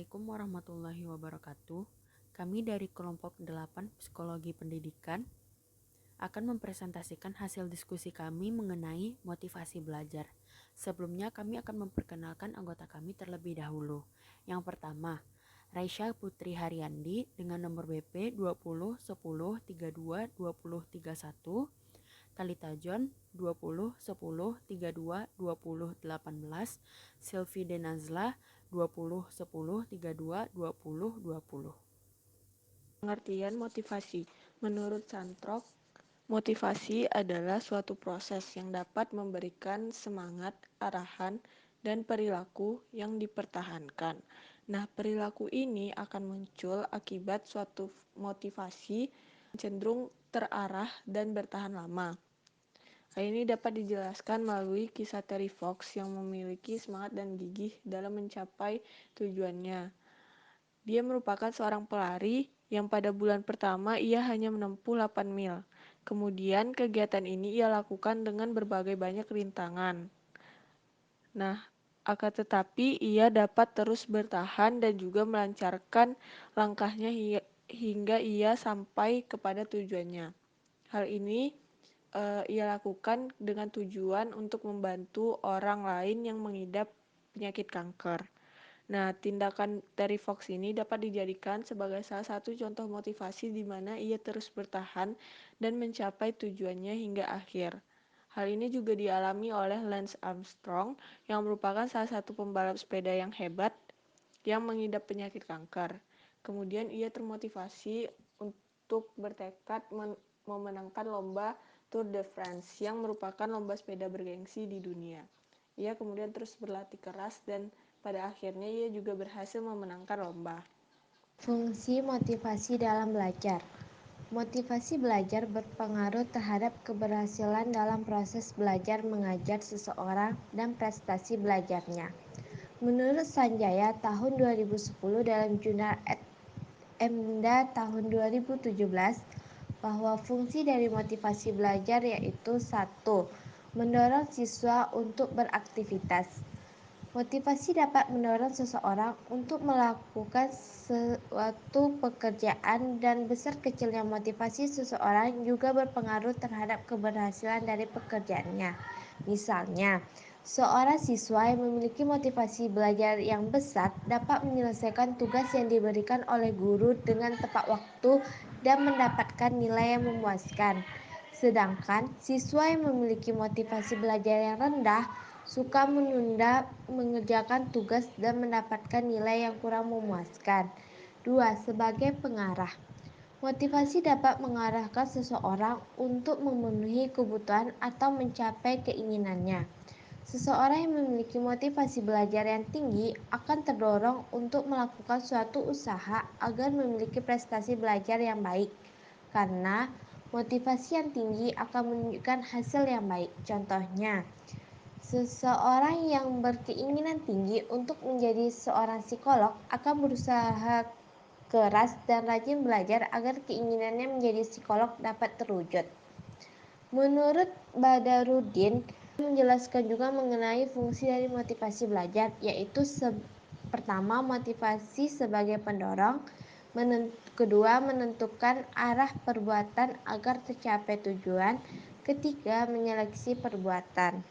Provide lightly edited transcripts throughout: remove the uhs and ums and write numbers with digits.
Assalamualaikum warahmatullahi wabarakatuh. Kami dari kelompok 8 Psikologi Pendidikan akan mempresentasikan hasil diskusi kami mengenai motivasi belajar. Sebelumnya kami akan memperkenalkan anggota kami terlebih dahulu. Yang pertama, Raisya Putri Haryandi dengan nomor BP 20 10 32 20 31, Talita John 20 10 32 20 18, Sylvie Denazla 20 10 32 20 20. Pengertian motivasi. Menurut Santrok, motivasi adalah suatu proses yang dapat memberikan semangat, arahan, dan perilaku yang dipertahankan. Nah, perilaku ini akan muncul akibat suatu motivasi cenderung terarah dan bertahan lama. Hal ini dapat dijelaskan melalui kisah Terry Fox yang memiliki semangat dan gigih dalam mencapai tujuannya. Dia merupakan seorang pelari yang pada bulan pertama ia hanya menempuh 8 mil. Kemudian kegiatan ini ia lakukan dengan berbagai banyak rintangan. Nah, akan tetapi ia dapat terus bertahan dan juga melancarkan langkahnya hingga ia sampai kepada tujuannya. Hal ini ia lakukan dengan tujuan untuk membantu orang lain yang mengidap penyakit kanker. Nah, tindakan Terry Fox ini dapat dijadikan sebagai salah satu contoh motivasi di mana ia terus bertahan dan mencapai tujuannya hingga akhir. Hal ini juga dialami oleh Lance Armstrong yang merupakan salah satu pembalap sepeda yang hebat yang mengidap penyakit kanker. Kemudian ia termotivasi untuk bertekad memenangkan lomba Tour de France yang merupakan lomba sepeda bergengsi di dunia. Ia kemudian terus berlatih keras dan pada akhirnya ia juga berhasil memenangkan lomba. Fungsi motivasi dalam belajar. Motivasi belajar berpengaruh terhadap keberhasilan dalam proses belajar mengajar seseorang dan prestasi belajarnya. Menurut Sanjaya tahun 2010 dalam jurnal EMDA tahun 2017, bahwa fungsi dari motivasi belajar yaitu 1. Mendorong siswa untuk beraktivitas. Motivasi dapat mendorong seseorang untuk melakukan suatu pekerjaan dan besar kecilnya motivasi seseorang juga berpengaruh terhadap keberhasilan dari pekerjaannya. Misalnya, seorang siswa yang memiliki motivasi belajar yang besar dapat menyelesaikan tugas yang diberikan oleh guru dengan tepat waktu dan mendapatkan nilai yang memuaskan. Sedangkan siswa yang memiliki motivasi belajar yang rendah suka menunda mengerjakan tugas dan mendapatkan nilai yang kurang memuaskan. 2. Sebagai pengarah. Motivasi dapat mengarahkan seseorang untuk memenuhi kebutuhan atau mencapai keinginannya. Seseorang yang memiliki motivasi belajar yang tinggi akan terdorong untuk melakukan suatu usaha agar memiliki prestasi belajar yang baik. Karena motivasi yang tinggi akan menunjukkan hasil yang baik. Contohnya, seseorang yang berkeinginan tinggi untuk menjadi seorang psikolog akan berusaha keras dan rajin belajar agar keinginannya menjadi psikolog dapat terwujud. Menurut Badarudin, menjelaskan juga mengenai fungsi dari motivasi belajar, yaitu pertama, motivasi sebagai pendorong, kedua, menentukan arah perbuatan agar tercapai tujuan, ketiga, menyeleksi perbuatan.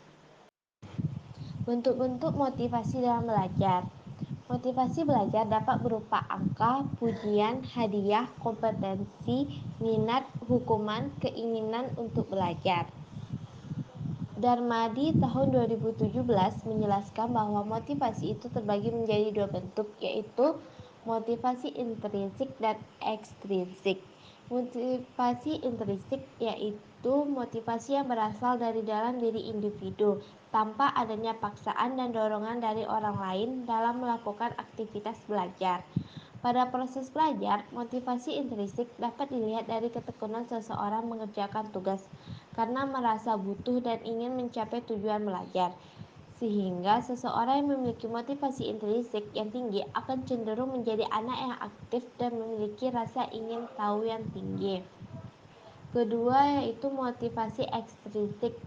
Bentuk-bentuk motivasi dalam belajar. Motivasi belajar dapat berupa angka, pujian, hadiah, kompetensi, minat, hukuman, keinginan untuk belajar. Darmadi tahun 2017 menjelaskan bahwa motivasi itu terbagi menjadi dua bentuk, yaitu motivasi intrinsik dan ekstrinsik. Motivasi intrinsik yaitu motivasi yang berasal dari dalam diri individu, tanpa adanya paksaan dan dorongan dari orang lain dalam melakukan aktivitas belajar. Pada proses belajar, motivasi intrinsik dapat dilihat dari ketekunan seseorang mengerjakan tugas karena merasa butuh dan ingin mencapai tujuan belajar. Sehingga seseorang yang memiliki motivasi intrinsik yang tinggi akan cenderung menjadi anak yang aktif dan memiliki rasa ingin tahu yang tinggi. Kedua yaitu motivasi ekstrinsik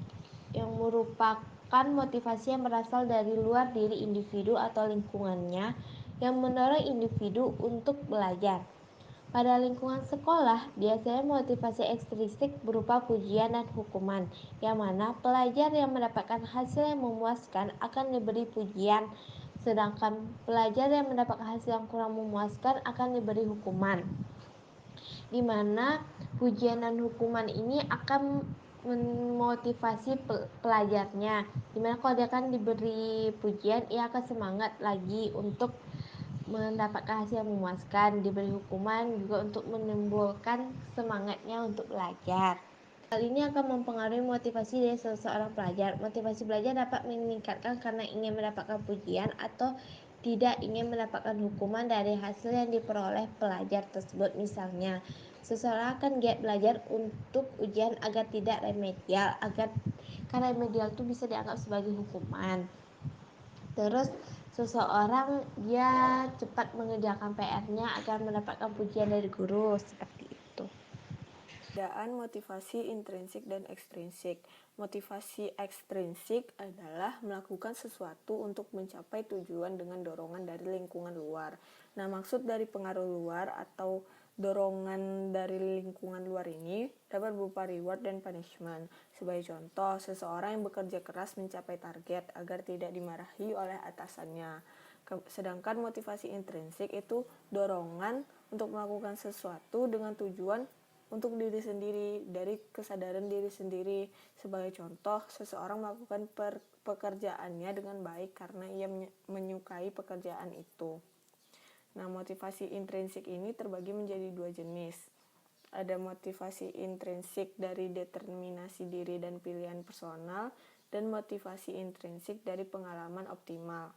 yang merupakan motivasi yang berasal dari luar diri individu atau lingkungannya yang mendorong individu untuk belajar. Pada lingkungan sekolah, biasanya motivasi ekstrinsik berupa pujian dan hukuman, yang mana pelajar yang mendapatkan hasil yang memuaskan akan diberi pujian, sedangkan pelajar yang mendapatkan hasil yang kurang memuaskan akan diberi hukuman. Di mana pujian dan hukuman ini akan memotivasi pelajarnya. Dimana kalau dia kan diberi pujian, ia akan semangat lagi untuk mendapatkan hasil yang memuaskan. Diberi hukuman juga untuk menimbulkan semangatnya untuk belajar. Hal ini akan mempengaruhi motivasi dari seseorang pelajar. Motivasi belajar dapat meningkatkan karena ingin mendapatkan pujian atau tidak ingin mendapatkan hukuman dari hasil yang diperoleh pelajar tersebut. Misalnya, seseorang akan giat belajar untuk ujian agar tidak remedial, karena remedial itu bisa dianggap sebagai hukuman. Terus seseorang dia cepat mengerjakan PR-nya agar mendapatkan pujian dari guru, seperti itu. Perbedaan motivasi intrinsik dan ekstrinsik. Motivasi ekstrinsik adalah melakukan sesuatu untuk mencapai tujuan dengan dorongan dari lingkungan luar. Nah, maksud dari pengaruh luar atau dorongan dari lingkungan luar ini dapat berupa reward dan punishment. Sebagai contoh, seseorang yang bekerja keras mencapai target agar tidak dimarahi oleh atasannya. Sedangkan motivasi intrinsik itu dorongan untuk melakukan sesuatu dengan tujuan untuk diri sendiri, dari kesadaran diri sendiri. Sebagai contoh, seseorang melakukan pekerjaannya dengan baik karena ia menyukai pekerjaan itu. Nah, motivasi intrinsik ini terbagi menjadi dua jenis. Ada motivasi intrinsik dari determinasi diri dan pilihan personal, dan motivasi intrinsik dari pengalaman optimal.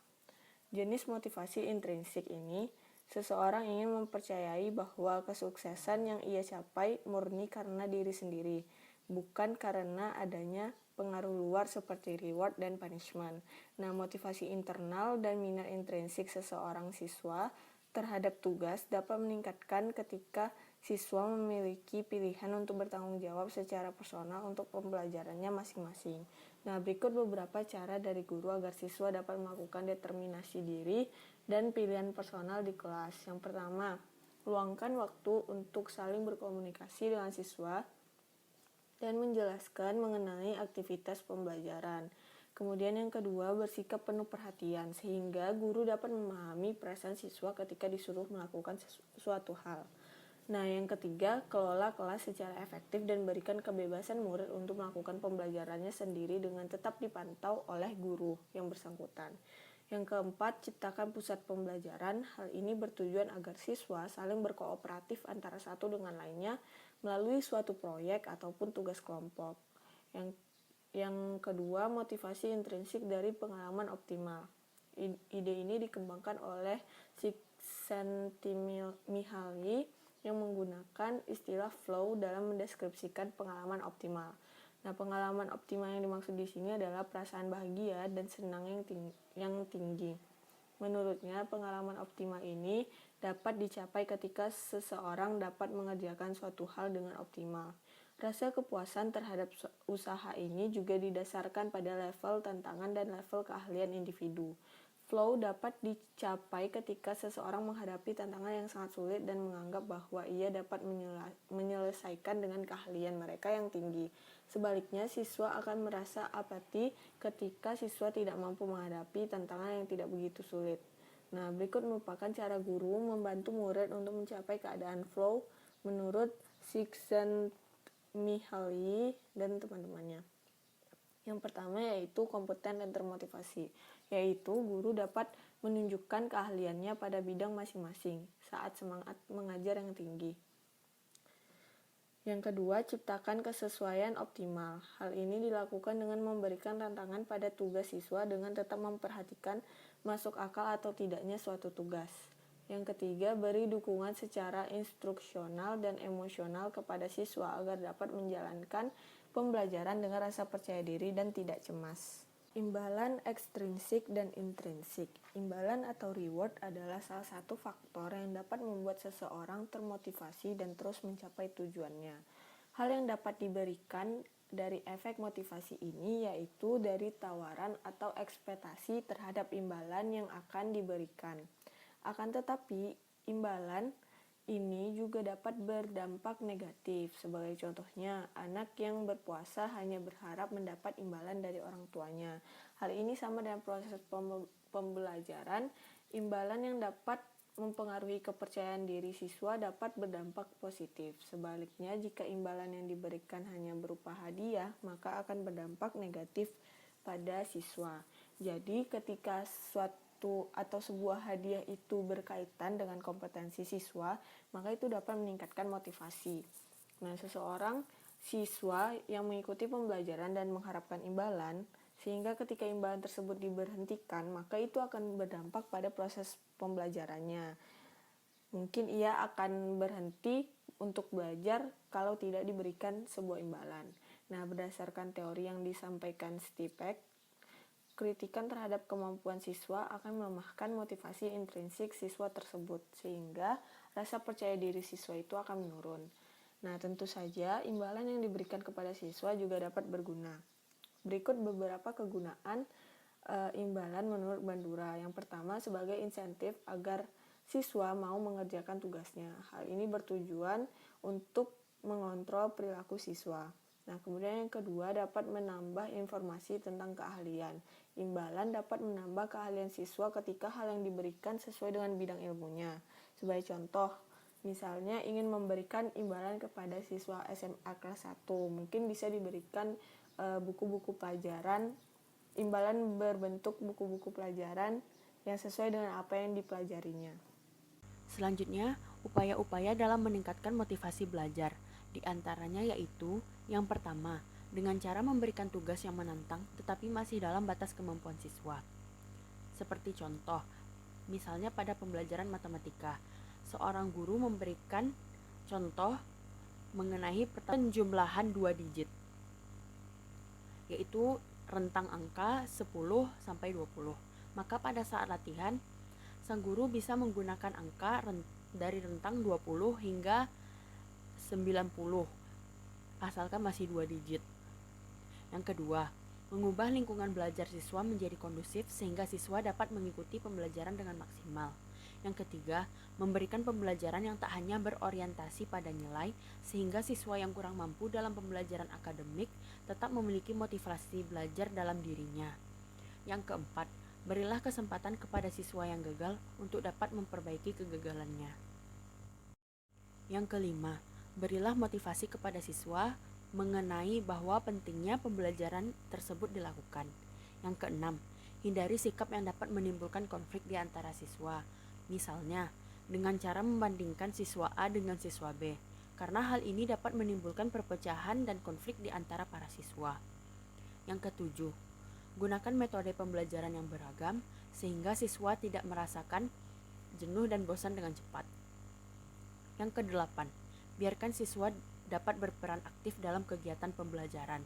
Jenis motivasi intrinsik ini, seseorang ingin mempercayai bahwa kesuksesan yang ia capai murni karena diri sendiri, bukan karena adanya pengaruh luar seperti reward dan punishment. Nah, motivasi internal dan minat intrinsik seseorang siswa terhadap tugas dapat meningkatkan ketika siswa memiliki pilihan untuk bertanggung jawab secara personal untuk pembelajarannya masing-masing. Nah, berikut beberapa cara dari guru agar siswa dapat melakukan determinasi diri dan pilihan personal di kelas. Yang pertama, luangkan waktu untuk saling berkomunikasi dengan siswa dan menjelaskan mengenai aktivitas pembelajaran. Kemudian yang kedua, bersikap penuh perhatian sehingga guru dapat memahami perasaan siswa ketika disuruh melakukan suatu hal. Nah, yang ketiga, kelola kelas secara efektif dan berikan kebebasan murid untuk melakukan pembelajarannya sendiri dengan tetap dipantau oleh guru yang bersangkutan. Yang keempat, ciptakan pusat pembelajaran. Hal ini bertujuan agar siswa saling berkooperatif antara satu dengan lainnya melalui suatu proyek ataupun tugas kelompok. Yang kedua, motivasi intrinsik dari pengalaman optimal. Ide ini dikembangkan oleh Csikszentmihalyi yang menggunakan istilah flow dalam mendeskripsikan pengalaman optimal. Nah, pengalaman optimal yang dimaksud di sini adalah perasaan bahagia dan senang yang tinggi. Menurutnya, pengalaman optimal ini dapat dicapai ketika seseorang dapat mengerjakan suatu hal dengan optimal. Rasa kepuasan terhadap usaha ini juga didasarkan pada level tantangan dan level keahlian individu. Flow dapat dicapai ketika seseorang menghadapi tantangan yang sangat sulit dan menganggap bahwa ia dapat menyelesaikan dengan keahlian mereka yang tinggi. Sebaliknya, siswa akan merasa apati ketika siswa tidak mampu menghadapi tantangan yang tidak begitu sulit. Nah, berikut merupakan cara guru membantu murid untuk mencapai keadaan flow menurut Csikszentmihalyi dan teman-temannya. Yang pertama yaitu kompeten dan termotivasi, yaitu guru dapat menunjukkan keahliannya pada bidang masing-masing saat semangat mengajar yang tinggi. Yang kedua, ciptakan kesesuaian optimal. Hal ini dilakukan dengan memberikan tantangan pada tugas siswa dengan tetap memperhatikan masuk akal atau tidaknya suatu tugas. Yang ketiga, beri dukungan secara instruksional dan emosional kepada siswa agar dapat menjalankan pembelajaran dengan rasa percaya diri dan tidak cemas. Imbalan ekstrinsik dan intrinsik. Imbalan atau reward adalah salah satu faktor yang dapat membuat seseorang termotivasi dan terus mencapai tujuannya. Hal yang dapat diberikan dari efek motivasi ini yaitu dari tawaran atau ekspektasi terhadap imbalan yang akan diberikan. Akan tetapi, imbalan ini juga dapat berdampak negatif. Sebagai contohnya, anak yang berpuasa hanya berharap mendapat imbalan dari orang tuanya. Hal ini sama dengan proses pembelajaran. Imbalan yang dapat mempengaruhi kepercayaan diri siswa dapat berdampak positif. Sebaliknya, jika imbalan yang diberikan hanya berupa hadiah, maka akan berdampak negatif pada siswa. Jadi, ketika suatu atau sebuah hadiah itu berkaitan dengan kompetensi siswa, maka itu dapat meningkatkan motivasi. Nah, seseorang siswa yang mengikuti pembelajaran dan mengharapkan imbalan, sehingga ketika imbalan tersebut diberhentikan, maka itu akan berdampak pada proses pembelajarannya. Mungkin ia akan berhenti untuk belajar kalau tidak diberikan sebuah imbalan. Nah, berdasarkan teori yang disampaikan Stipek, kritikan terhadap kemampuan siswa akan melemahkan motivasi intrinsik siswa tersebut, sehingga rasa percaya diri siswa itu akan menurun. Nah, tentu saja imbalan yang diberikan kepada siswa juga dapat berguna. Berikut beberapa kegunaan imbalan menurut Bandura. Yang pertama, sebagai insentif agar siswa mau mengerjakan tugasnya. Hal ini bertujuan untuk mengontrol perilaku siswa. Nah, kemudian yang kedua, dapat menambah informasi tentang keahlian. Imbalan dapat menambah keahlian siswa ketika hal yang diberikan sesuai dengan bidang ilmunya. Sebagai contoh, misalnya ingin memberikan imbalan kepada siswa SMA kelas 1, mungkin bisa diberikan buku-buku pelajaran, imbalan berbentuk buku-buku pelajaran yang sesuai dengan apa yang dipelajarinya. Selanjutnya, upaya-upaya dalam meningkatkan motivasi belajar. Di antaranya yaitu, yang pertama, dengan cara memberikan tugas yang menantang tetapi masih dalam batas kemampuan siswa. Seperti contoh, misalnya pada pembelajaran matematika, seorang guru memberikan contoh mengenai penjumlahan 2 digit, yaitu rentang angka 10 sampai 20. Maka pada saat latihan, sang guru bisa menggunakan angka dari rentang 20 hingga 90, asalkan masih 2 digit. Yang kedua, mengubah lingkungan belajar siswa menjadi kondusif sehingga siswa dapat mengikuti pembelajaran dengan maksimal. Yang ketiga, memberikan pembelajaran yang tak hanya berorientasi pada nilai, sehingga siswa yang kurang mampu dalam pembelajaran akademik tetap memiliki motivasi belajar dalam dirinya. Yang keempat, berilah kesempatan kepada siswa yang gagal untuk dapat memperbaiki kegagalannya. Yang kelima, berilah motivasi kepada siswa mengenai bahwa pentingnya pembelajaran tersebut dilakukan. Yang keenam, hindari sikap yang dapat menimbulkan konflik di antara siswa. Misalnya, dengan cara membandingkan siswa A dengan siswa B, karena hal ini dapat menimbulkan perpecahan dan konflik di antara para siswa. Yang ketujuh, gunakan metode pembelajaran yang beragam sehingga siswa tidak merasakan jenuh dan bosan dengan cepat. Yang kedelapan, biarkan siswa dapat berperan aktif dalam kegiatan pembelajaran.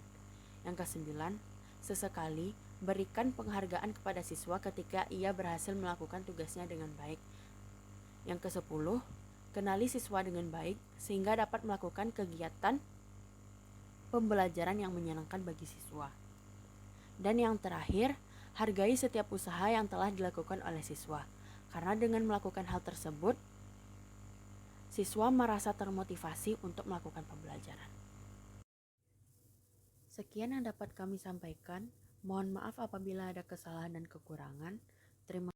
Yang kesembilan, sesekali berikan penghargaan kepada siswa ketika ia berhasil melakukan tugasnya dengan baik. Yang ke-10, kenali siswa dengan baik sehingga dapat melakukan kegiatan pembelajaran yang menyenangkan bagi siswa. Dan yang terakhir, hargai setiap usaha yang telah dilakukan oleh siswa. Karena dengan melakukan hal tersebut, siswa merasa termotivasi untuk melakukan pembelajaran. Sekian yang dapat kami sampaikan. Mohon maaf apabila ada kesalahan dan kekurangan. Terima